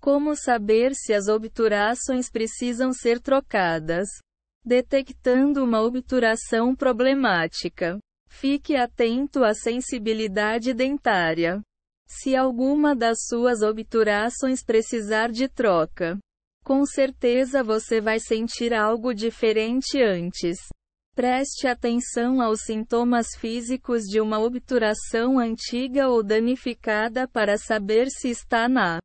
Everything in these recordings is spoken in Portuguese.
Como saber se as obturações precisam ser trocadas? Detectando uma obturação problemática. Fique atento à sensibilidade dentária. Se alguma das suas obturações precisar de troca, com certeza você vai sentir algo diferente antes. Preste atenção aos sintomas físicos de uma obturação antiga ou danificada para saber se está na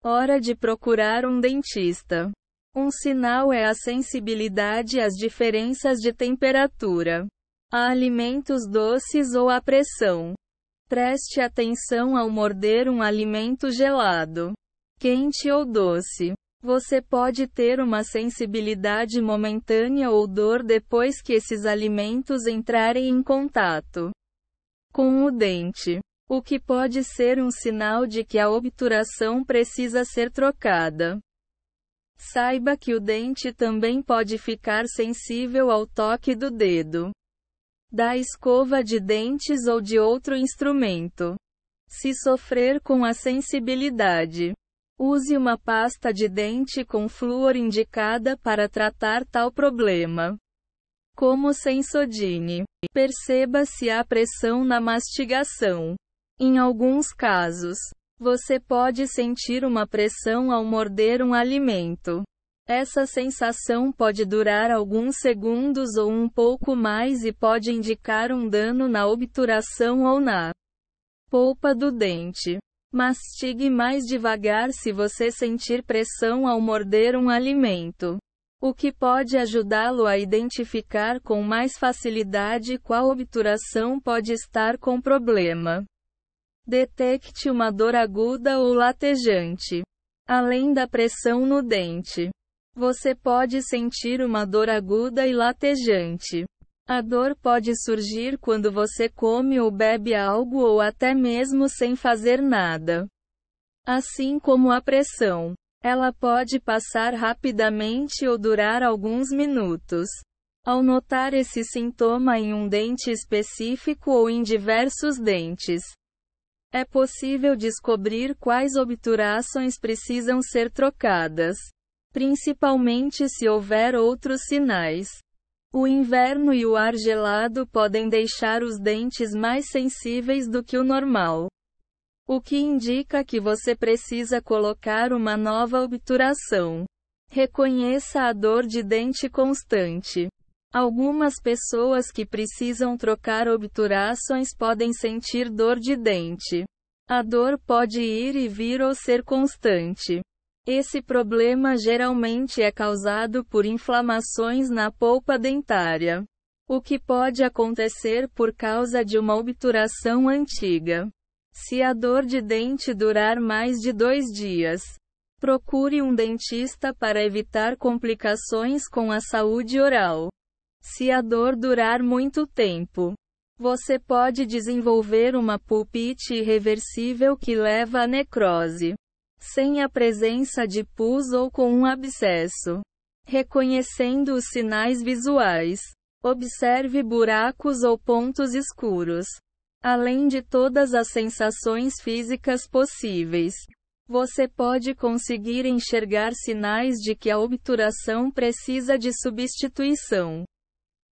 hora de procurar um dentista. Um sinal é a sensibilidade às diferenças de temperatura, a alimentos doces ou à pressão. Preste atenção ao morder um alimento gelado, quente ou doce. Você pode ter uma sensibilidade momentânea ou dor depois que esses alimentos entrarem em contato com o dente, o que pode ser um sinal de que a obturação precisa ser trocada. Saiba que o dente também pode ficar sensível ao toque do dedo, da escova de dentes ou de outro instrumento. Se sofrer com a sensibilidade, use uma pasta de dente com flúor indicada para tratar tal problema. Como Sensodyne. Perceba se há pressão na mastigação. Em alguns casos, você pode sentir uma pressão ao morder um alimento. Essa sensação pode durar alguns segundos ou um pouco mais e pode indicar um dano na obturação ou na polpa do dente. Mastigue mais devagar se você sentir pressão ao morder um alimento, o que pode ajudá-lo a identificar com mais facilidade qual obturação pode estar com problema. Detecte uma dor aguda ou latejante. Além da pressão no dente, você pode sentir uma dor aguda e latejante. A dor pode surgir quando você come ou bebe algo ou até mesmo sem fazer nada. Assim como a pressão, ela pode passar rapidamente ou durar alguns minutos. Ao notar esse sintoma em um dente específico ou em diversos dentes, é possível descobrir quais obturações precisam ser trocadas, principalmente se houver outros sinais. O inverno e o ar gelado podem deixar os dentes mais sensíveis do que o normal, o que indica que você precisa colocar uma nova obturação. Reconheça a dor de dente constante. Algumas pessoas que precisam trocar obturações podem sentir dor de dente. A dor pode ir e vir ou ser constante. Esse problema geralmente é causado por inflamações na polpa dentária, o que pode acontecer por causa de uma obturação antiga. Se a dor de dente durar mais de 2 dias, procure um dentista para evitar complicações com a saúde oral. Se a dor durar muito tempo, você pode desenvolver uma pulpite irreversível que leva à necrose, sem a presença de pus ou com um abscesso. Reconhecendo os sinais visuais, observe buracos ou pontos escuros. Além de todas as sensações físicas possíveis, você pode conseguir enxergar sinais de que a obturação precisa de substituição.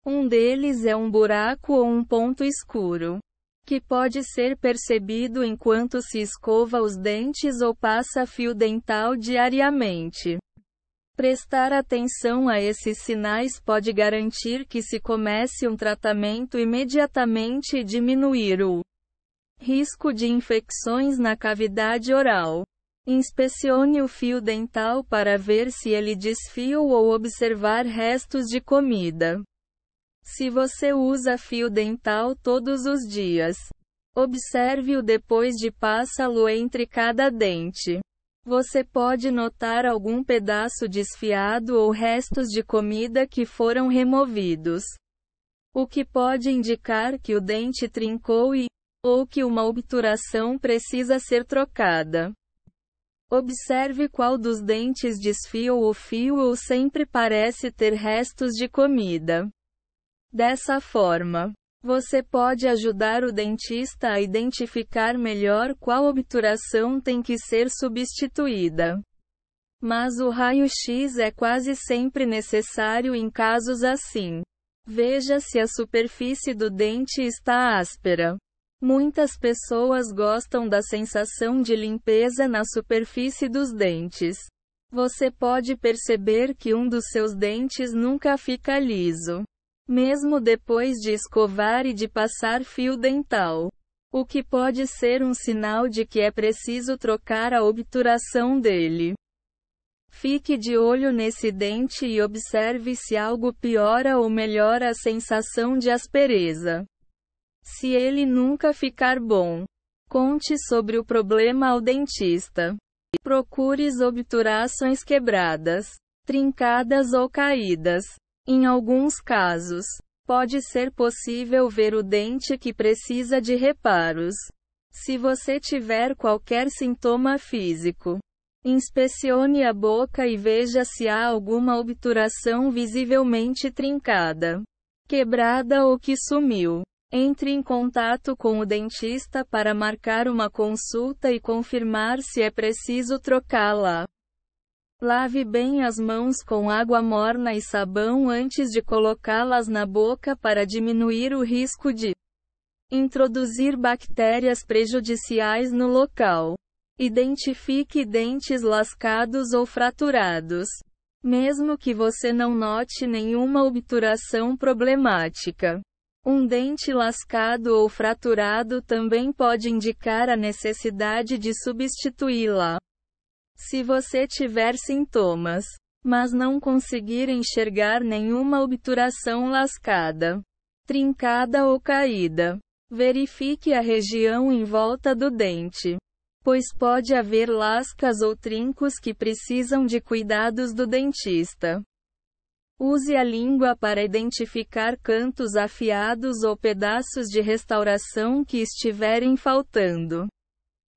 Um deles é um buraco ou um ponto escuro, que pode ser percebido enquanto se escova os dentes ou passa fio dental diariamente. Prestar atenção a esses sinais pode garantir que se comece um tratamento imediatamente e diminuir o risco de infecções na cavidade oral. Inspecione o fio dental para ver se ele desfiou ou observar restos de comida. Se você usa fio dental todos os dias, observe-o depois de passá-lo entre cada dente. Você pode notar algum pedaço desfiado ou restos de comida que foram removidos, o que pode indicar que o dente trincou ou que uma obturação precisa ser trocada. Observe qual dos dentes desfiou o fio ou sempre parece ter restos de comida. Dessa forma, Você pode ajudar o dentista a identificar melhor qual obturação tem que ser substituída. Mas o raio-x é quase sempre necessário em casos assim. Veja se a superfície do dente está áspera. Muitas pessoas gostam da sensação de limpeza na superfície dos dentes. Você pode perceber que um dos seus dentes nunca fica liso, mesmo depois de escovar e de passar fio dental, o que pode ser um sinal de que é preciso trocar a obturação dele. Fique de olho nesse dente e observe se algo piora ou melhora a sensação de aspereza. Se ele nunca ficar bom, conte sobre o problema ao dentista. Procure obturações quebradas, trincadas ou caídas. Em alguns casos, pode ser possível ver o dente que precisa de reparos. Se você tiver qualquer sintoma físico, inspecione a boca e veja se há alguma obturação visivelmente trincada, quebrada ou que sumiu. Entre em contato com o dentista para marcar uma consulta e confirmar se é preciso trocá-la. Lave bem as mãos com água morna e sabão antes de colocá-las na boca para diminuir o risco de introduzir bactérias prejudiciais no local. Identifique dentes lascados ou fraturados. Mesmo que você não note nenhuma obturação problemática, um dente lascado ou fraturado também pode indicar a necessidade de substituí-la. Se você tiver sintomas, mas não conseguir enxergar nenhuma obturação lascada, trincada ou caída, verifique a região em volta do dente, pois pode haver lascas ou trincos que precisam de cuidados do dentista. Use a língua para identificar cantos afiados ou pedaços de restauração que estiverem faltando.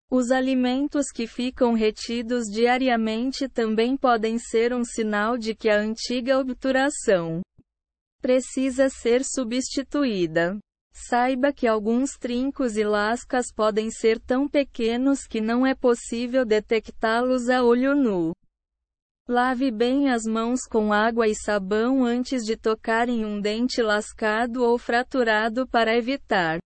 Os alimentos que ficam retidos diariamente também podem ser um sinal de que a antiga obturação precisa ser substituída. Saiba que alguns trincos e lascas podem ser tão pequenos que não é possível detectá-los a olho nu. Lave bem as mãos com água e sabão antes de tocar em um dente lascado ou fraturado para evitar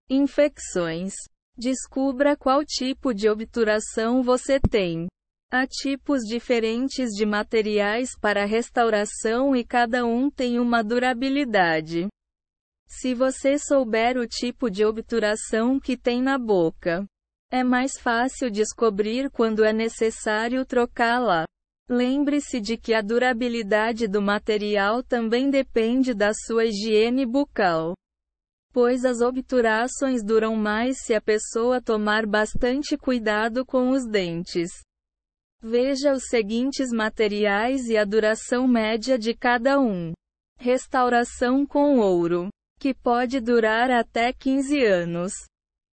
infecções. Descubra qual tipo de obturação você tem. Há tipos diferentes de materiais para restauração e cada um tem uma durabilidade. Se você souber o tipo de obturação que tem na boca, é mais fácil descobrir quando é necessário trocá-la. Lembre-se de que a durabilidade do material também depende da sua higiene bucal, pois as obturações duram mais se a pessoa tomar bastante cuidado com os dentes. Veja os seguintes materiais e a duração média de cada um. Restauração com ouro, que pode durar até 15 anos.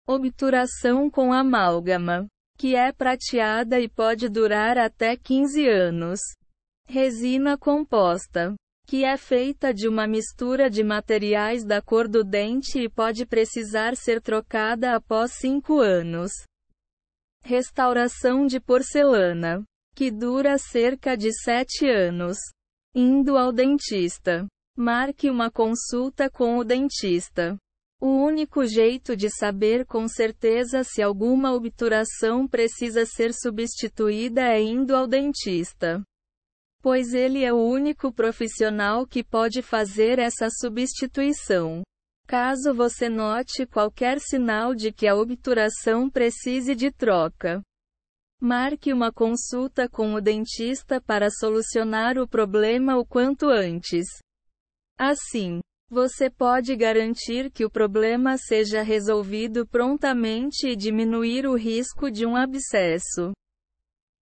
Obturação com amálgama, que é prateada e pode durar até 15 anos. Resina composta, que é feita de uma mistura de materiais da cor do dente e pode precisar ser trocada após 5 anos. Restauração de porcelana, que dura cerca de 7 anos. Indo ao dentista. Marque uma consulta com o dentista. O único jeito de saber com certeza se alguma obturação precisa ser substituída é indo ao dentista, pois ele é o único profissional que pode fazer essa substituição. Caso você note qualquer sinal de que a obturação precise de troca, marque uma consulta com o dentista para solucionar o problema o quanto antes. Assim, você pode garantir que o problema seja resolvido prontamente e diminuir o risco de um abscesso.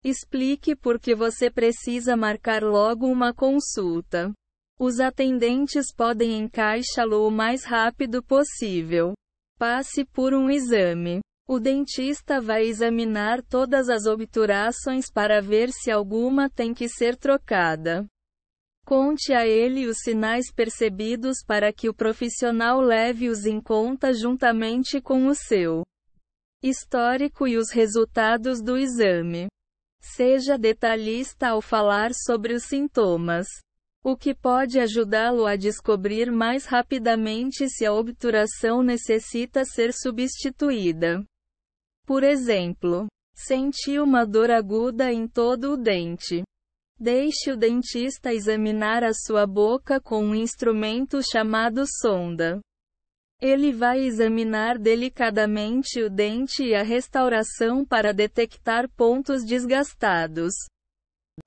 Explique por que você precisa marcar logo uma consulta. Os atendentes podem encaixá-lo o mais rápido possível. Passe por um exame. O dentista vai examinar todas as obturações para ver se alguma tem que ser trocada. Conte a ele os sinais percebidos para que o profissional leve-os em conta juntamente com o seu histórico e os resultados do exame. Seja detalhista ao falar sobre os sintomas, o que pode ajudá-lo a descobrir mais rapidamente se a obturação necessita ser substituída. Por exemplo, senti uma dor aguda em todo o dente. Deixe o dentista examinar a sua boca com um instrumento chamado sonda. Ele vai examinar delicadamente o dente e a restauração para detectar pontos desgastados.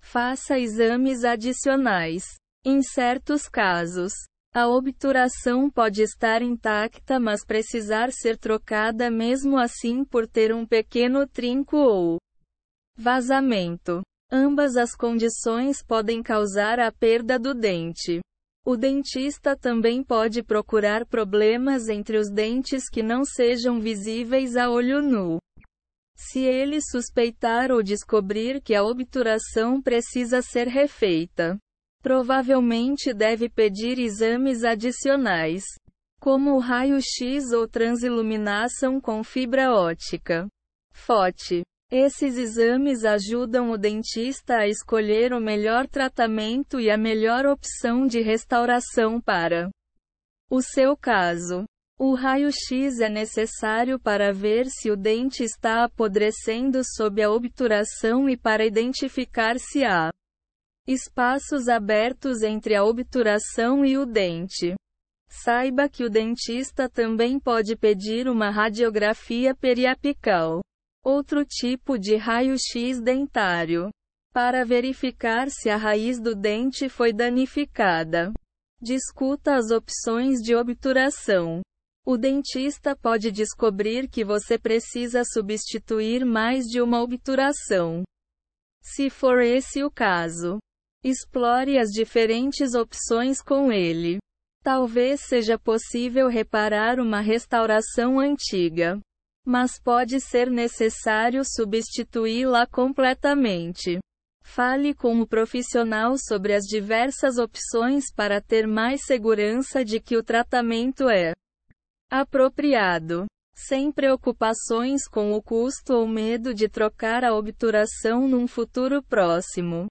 Faça exames adicionais. Em certos casos, a obturação pode estar intacta, mas precisar ser trocada mesmo assim por ter um pequeno trinco ou vazamento. Ambas as condições podem causar a perda do dente. O dentista também pode procurar problemas entre os dentes que não sejam visíveis a olho nu. Se ele suspeitar ou descobrir que a obturação precisa ser refeita, provavelmente deve pedir exames adicionais, como o raio-x ou transiluminação com fibra óptica. FOT. Esses exames ajudam o dentista a escolher o melhor tratamento e a melhor opção de restauração para o seu caso. O raio-x é necessário para ver se o dente está apodrecendo sob a obturação e para identificar se há espaços abertos entre a obturação e o dente. Saiba que o dentista também pode pedir uma radiografia periapical, outro tipo de raio-x dentário, para verificar se a raiz do dente foi danificada. Discuta as opções de obturação. O dentista pode descobrir que você precisa substituir mais de uma obturação. Se for esse o caso, explore as diferentes opções com ele. Talvez seja possível reparar uma restauração antiga, mas pode ser necessário substituí-la completamente. Fale com o profissional sobre as diversas opções para ter mais segurança de que o tratamento é apropriado, sem preocupações com o custo ou medo de trocar a obturação num futuro próximo.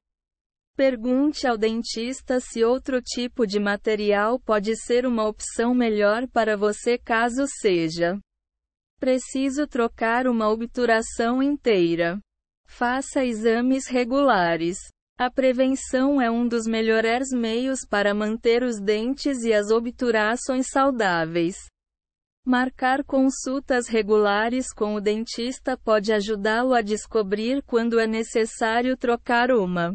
Pergunte ao dentista se outro tipo de material pode ser uma opção melhor para você caso seja preciso trocar uma obturação inteira. Faça exames regulares. A prevenção é um dos melhores meios para manter os dentes e as obturações saudáveis. Marcar consultas regulares com o dentista pode ajudá-lo a descobrir quando é necessário trocar uma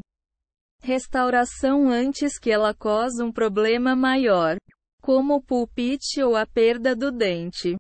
restauração antes que ela cause um problema maior, como o pulpite ou a perda do dente.